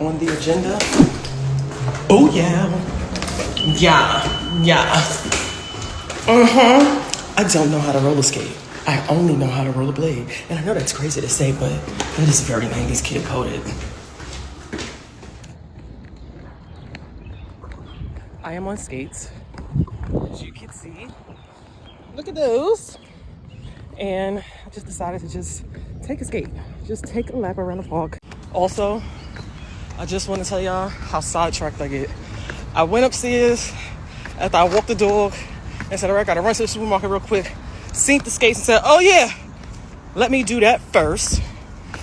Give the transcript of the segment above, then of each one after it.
On the agenda. Oh yeah. Yeah. I don't know how to roller skate. I only know how to rollerblade. And I know that's crazy to say, but that is very 90s kid coded. I am on skates, as you can see. Look at those. And I just decided to just take a skate. Just take a lap around the park. Also, I just want to tell y'all how sidetracked I get. I went upstairs after I walked the dog and said, all right, gotta run to the supermarket real quick. Synced the skates and said, oh yeah, let me do that first.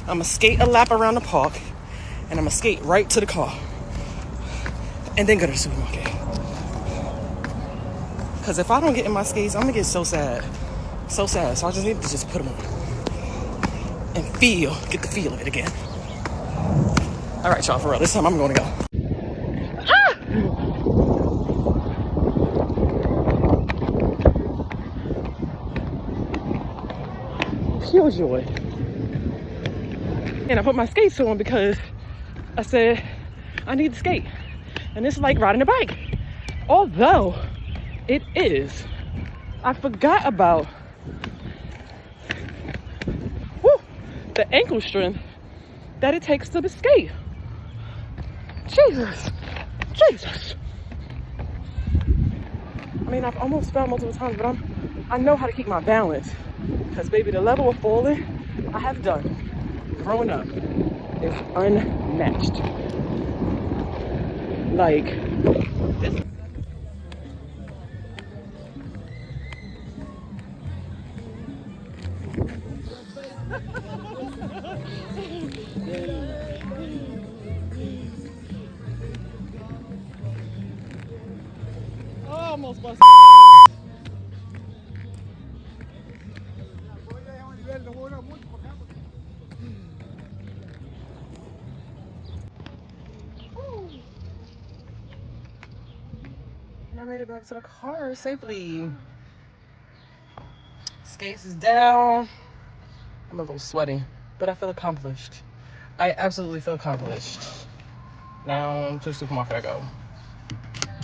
I'm gonna skate a lap around the park and I'm gonna skate right to the car and then go to the supermarket. Because if I don't get in my skates, I'm gonna get so sad. So sad. So I just need to just put them on and get the feel of it again. All right, y'all, for real. This time I'm going to go. Pure joy. And I put my skates on because I said I need to skate. And it's like riding a bike. Although it is. I forgot about the ankle strength that it takes to skate. Jesus. I mean, I've almost fell multiple times, but I know how to keep my balance. Because, baby, the level of falling I have done growing up is unmatched. Like, this. Almost busted. And I made it back to the car safely. Skates is down. I'm a little sweaty, but I feel accomplished. I absolutely feel accomplished. Now to the supermarket I go.